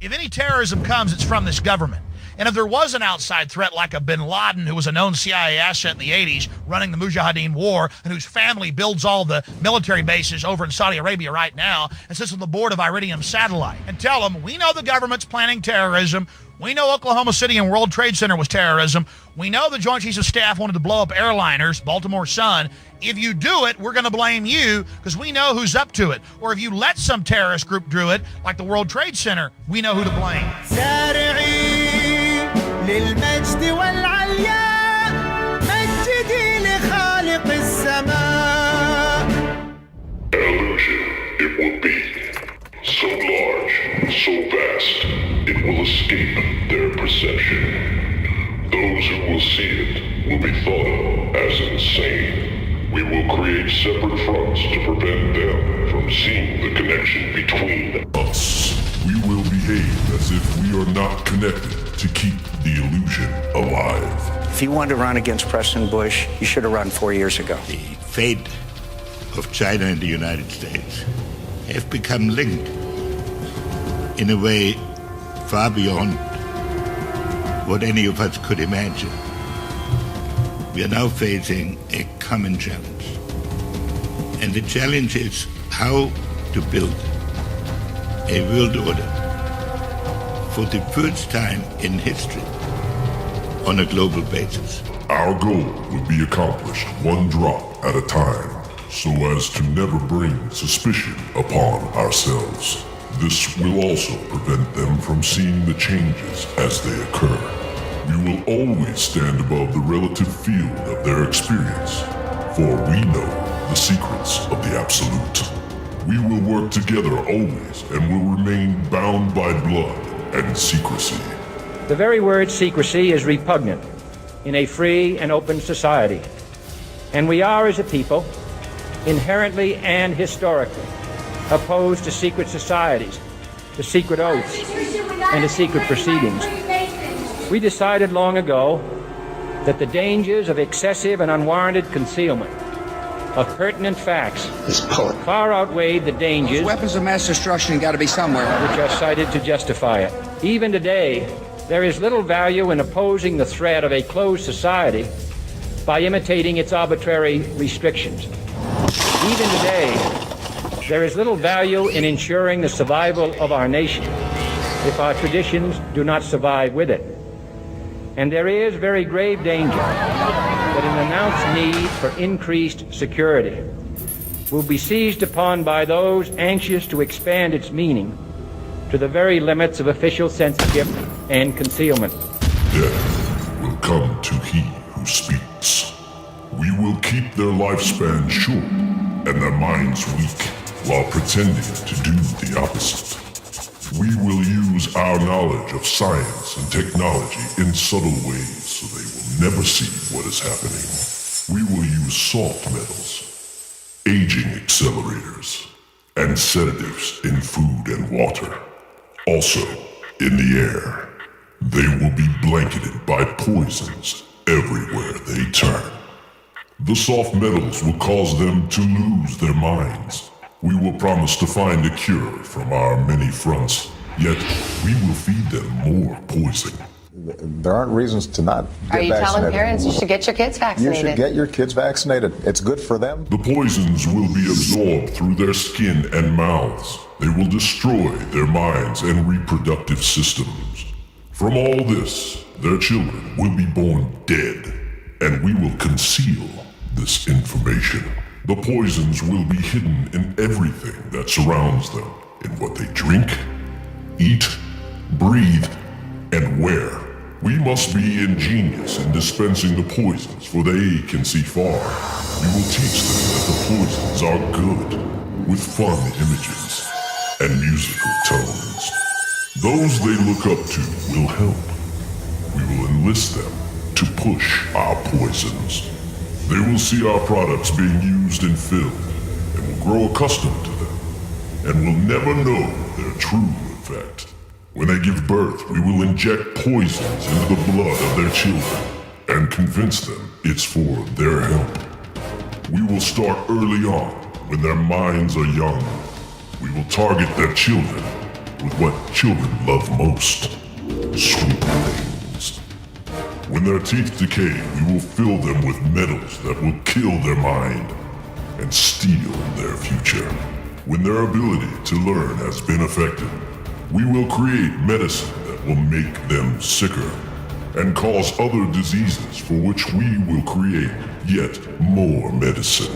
If any terrorism comes, it's from this government. And if there was an outside threat like a bin Laden, who was a known CIA asset in the 80s, running the Mujahideen war, and whose family builds all the military bases over in Saudi Arabia right now, and sits on the board of Iridium Satellite, and tell them, we know the government's planning terrorism. We know Oklahoma City and World Trade Center was terrorism. We know the Joint Chiefs of Staff wanted to blow up airliners, Baltimore Sun. If you do it, we're going to blame you because we know who's up to it. Or if you let some terrorist group do it, like the World Trade Center, we know who to blame. للمجد والعلياء مجدي لخالق السماء. Illusion, it will be so large, so vast, it will escape their perception. Those who will see it will be thought of as insane. We will create separate fronts to prevent them from seeing the connection between us. We will behave as if we are not connected to keep the illusion alive. If you wanted to run against President Bush, you should have run 4 years ago. The fate of China and the United States have become linked in a way far beyond what any of us could imagine. We are now facing a common challenge. And the challenge is how to build a world order for the first time in history on a global basis. Our goal will be accomplished one drop at a time, so as to never bring suspicion upon ourselves. This will also prevent them from seeing the changes as they occur. We will always stand above the relative field of their experience, for we know the secrets of the absolute. We will work together always and will remain bound by blood and secrecy. The very word secrecy is repugnant in a free and open society. And we are, as a people, inherently and historically opposed to secret societies, to secret oaths, and to secret proceedings. We decided long ago that the dangers of excessive and unwarranted concealment of pertinent facts far outweighed the dangers. Weapons of mass destruction got to be somewhere, which are cited to justify it. Even today, there is little value in opposing the threat of a closed society by imitating its arbitrary restrictions. Even today, there is little value in ensuring the survival of our nation if our traditions do not survive with it. And there is very grave danger that an announced need for increased security will be seized upon by those anxious to expand its meaning to the very limits of official censorship and concealment. Death will come to he who speaks. We will keep their lifespan short and their minds weak while pretending to do the opposite. We will use our knowledge of science and technology in subtle ways so they will never see what is happening. We will use salt metals, aging accelerators, and sedatives in food and water. Also, in the air, they will be blanketed by poisons everywhere they turn. The soft metals will cause them to lose their minds. We will promise to find a cure from our many fronts, yet we will feed them more poison. There aren't reasons to not get vaccinated. Are you telling parents you should get your kids vaccinated? You should get your kids vaccinated. It's good for them. The poisons will be absorbed through their skin and mouths. They will destroy their minds and reproductive systems. From all this, their children will be born dead, and we will conceal this information. The poisons will be hidden in everything that surrounds them, in what they drink, eat, breathe, and wear. We must be ingenious in dispensing the poisons, for they can see far. We will teach them that the poisons are good, with fun images and musical tones. Those they look up to will help. We will enlist them to push our poisons. They will see our products being used in film and will grow accustomed to them, and will never know their true effect. When they give birth, we will inject poisons into the blood of their children and convince them it's for their help. We will start early on when their minds are young. We will target their children with what children love most, sweet things. When their teeth decay, we will fill them with metals that will kill their mind and steal their future. When their ability to learn has been affected, we will create medicine that will make them sicker and cause other diseases for which we will create yet more medicine.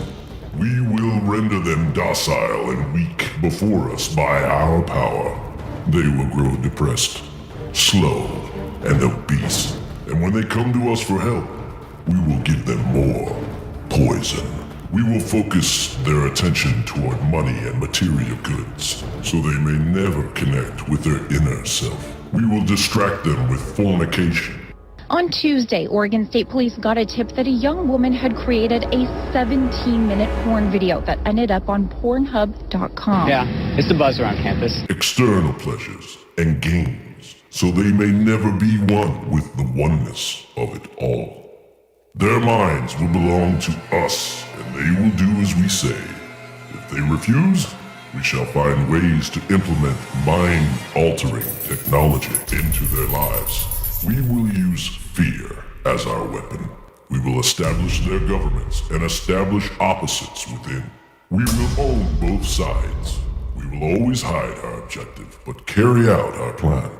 We will render them docile and weak before us by our power. They will grow depressed, slow, and obese. And when they come to us for help, we will give them more poison. We will focus their attention toward money and material goods, so they may never connect with their inner self. We will distract them with fornication. On Tuesday, Oregon State Police got a tip that a young woman had created a 17-minute porn video that ended up on Pornhub.com. Yeah, it's the buzz around campus. External pleasures and games, so they may never be one with the oneness of it all. Their minds will belong to us, and they will do as we say. If they refuse, we shall find ways to implement mind-altering technology into their lives. We will use fear as our weapon. We will establish their governments and establish opposites within. We will own both sides. We will always hide our objective, but carry out our plan.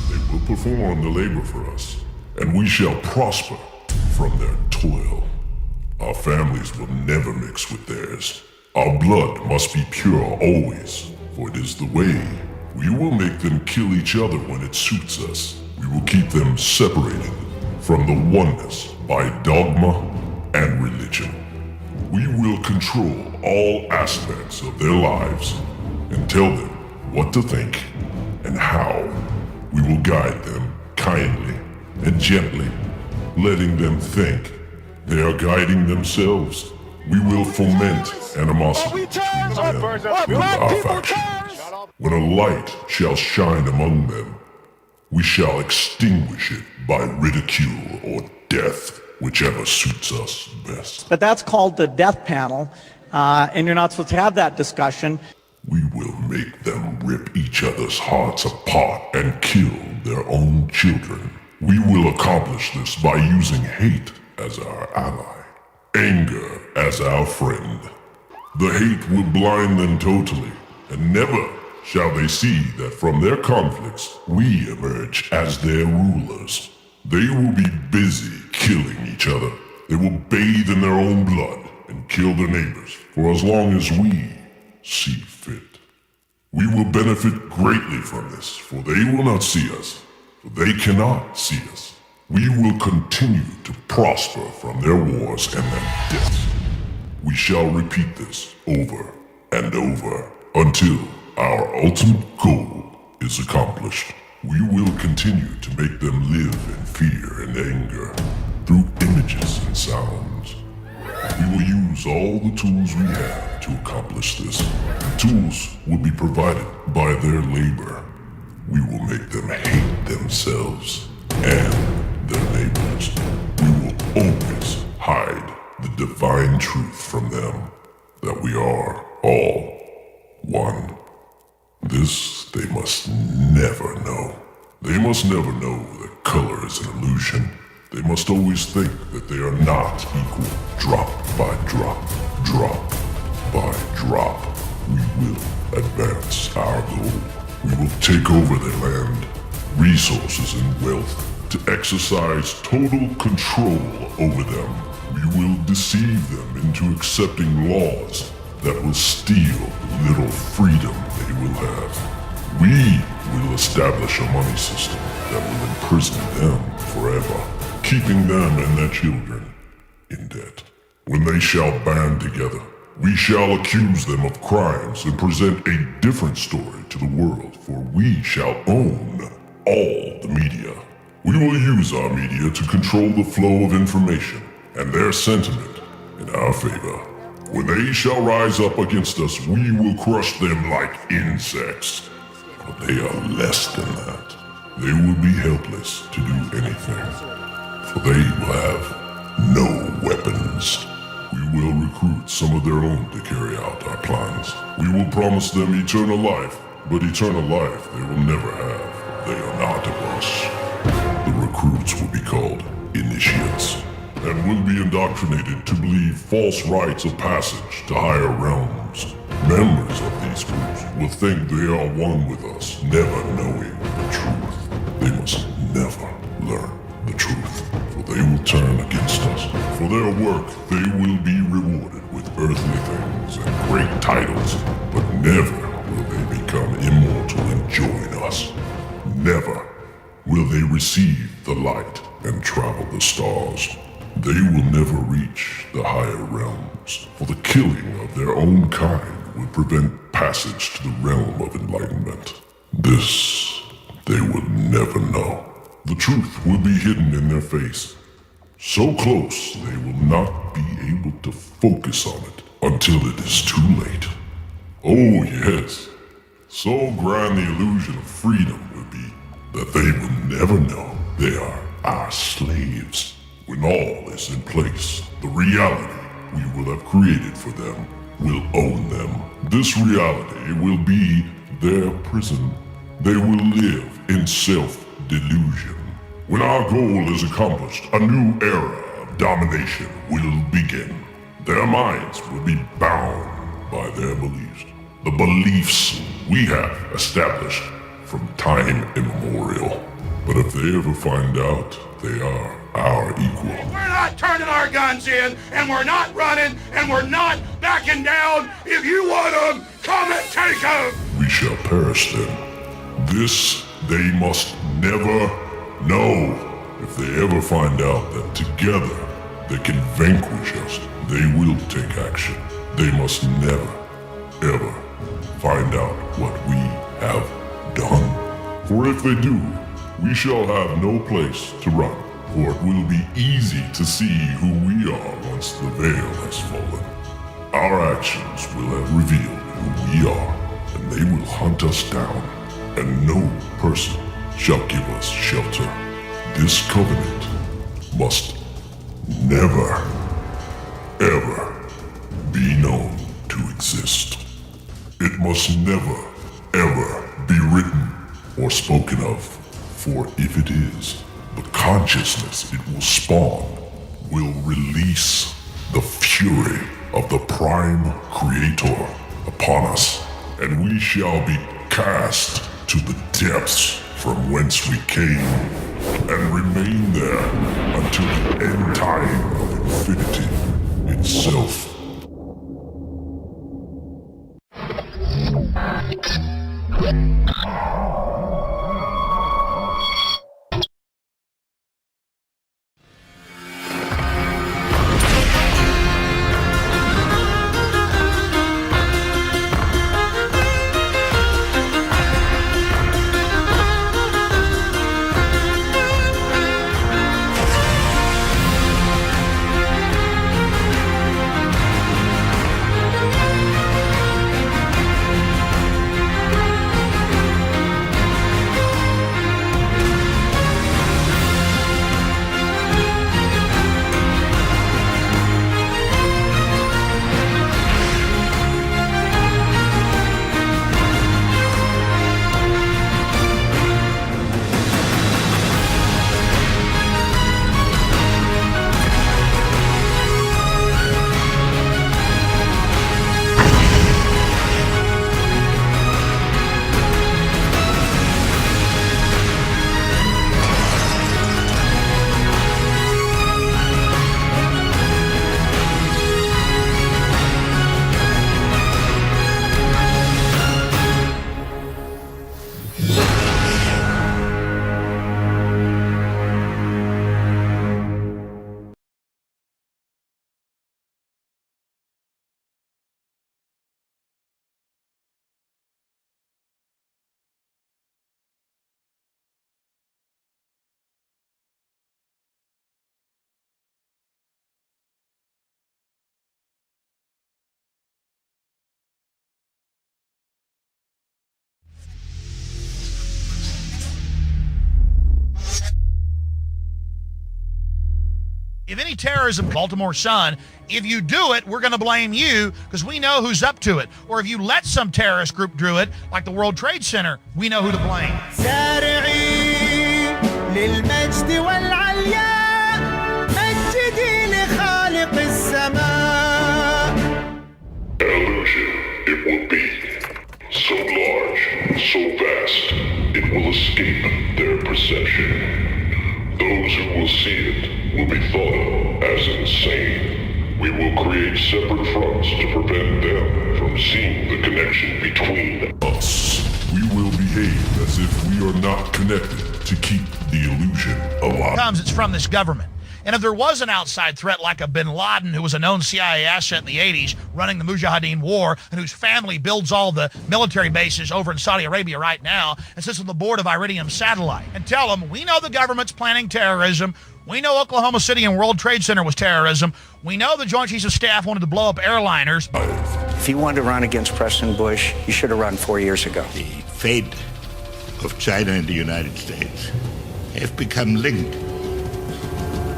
They will perform the labor for us, and we shall prosper from their toil. Our families will never mix with theirs. Our blood must be pure always, for it is the way. We will make them kill each other when it suits us. We will keep them separated from the oneness by dogma and religion. We will control all aspects of their lives and tell them what to think and how. We will guide them kindly and gently, letting them think they are guiding themselves. We will foment animosity between them and our factions. When a light shall shine among them, we shall extinguish it by ridicule or death, whichever suits us best. But that's called the death panel, and you're not supposed to have that discussion. We will make them rip each other's hearts apart and kill their own children. We will accomplish this by using hate as our ally, anger as our friend. The hate will blind them totally, and never shall they see that from their conflicts we emerge as their rulers. They will be busy killing each other. They will bathe in their own blood and kill their neighbors for as long as we see fit. We will benefit greatly from this, for they will not see us, for they cannot see us. We will continue to prosper from their wars and their deaths. We shall repeat this over and over until our ultimate goal is accomplished. We will continue to make them live in fear and anger through images and sounds. We will use all the tools we have to accomplish this. The tools will be provided by their labor. We will make them hate themselves and their neighbors. We will always hide the divine truth from them, that we are all one. This they must never know. They must never know that color is an illusion. They must always think that they are not equal. Drop by drop, drop by drop, we will advance our goal. We will take over their land, resources, and wealth to exercise total control over them. We will deceive them into accepting laws that will steal the little freedom they will have. We will establish a money system that will imprison them forever, keeping them and their children in debt. When they shall band together, we shall accuse them of crimes and present a different story to the world, for we shall own all the media. We will use our media to control the flow of information and their sentiment in our favor. When they shall rise up against us, we will crush them like insects. But they are less than that. They will be helpless to do anything, for they will have no weapons. We will recruit some of their own to carry out our plans. We will promise them eternal life But eternal life they will never have. They are not of us. The recruits will be called initiates, and will be indoctrinated to believe false rites of passage to higher realms. Members of these groups will think they are one with us, never knowing the truth. They must never learn the truth, for they will turn against us. For their work, they will be rewarded with earthly things and great titles, but never will they become immortal and join us. Never will they receive the light and travel the stars. They will never reach the higher realms, for the killing of their own kind will prevent passage to the realm of enlightenment. This they will never know. The truth will be hidden in their face, so close they will not be able to focus on it until it is too late. Oh yes, so grand the illusion of freedom will be that they will never know they are our slaves. When all is in place, the reality we will have created for them will own them. This reality will be their prison. They will live in self-delusion. When our goal is accomplished, a new era of domination will begin. Their minds will be bound by their beliefs, the beliefs we have established from time immemorial. But if they ever find out they are our equal, we're not turning our guns in, and we're not running, and we're not backing down. If you want them, come and take them. We shall perish then. This they must never know. If they ever find out that together they can vanquish us, they will take action. They must never, ever find out what we have done. For if they do, we shall have no place to run, for it will be easy to see who we are once the veil has fallen. Our actions will have revealed who we are, and they will hunt us down, and no person shall give us shelter. This covenant must never, ever be known to exist. It must never, ever be written or spoken of, for if it is, the consciousness it will spawn will release the fury of the Prime Creator upon us, and we shall be cast to the depths from whence we came, and remain there until the end time of infinity itself. If any terrorism, Baltimore Sun, if you do it, we're going to blame you because we know who's up to it. Or if you let some terrorist group do it, like the World Trade Center, we know who to blame. للمجد والعليا مجدي لخالق السماء. Illusion, it will be so large, so vast, it will escape their perception. Those who will see it will be thought of as insane. We will create separate fronts to prevent them from seeing the connection between us. We will behave as if we are not connected to keep the illusion alive. It's from this government. And if there was an outside threat like a bin Laden, who was a known CIA asset in the 80s, running the Mujahideen war, and whose family builds all the military bases over in Saudi Arabia right now, and sits on the board of Iridium Satellite, and tell them, we know the government's planning terrorism. We know Oklahoma City and World Trade Center was terrorism. We know the Joint Chiefs of Staff wanted to blow up airliners. If you wanted to run against President Bush, you should have run 4 years ago. The fate of China and the United States have become linked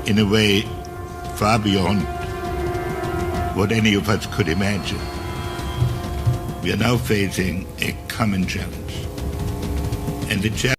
in a way far beyond what any of us could imagine. We are now facing a common challenge. And the challenge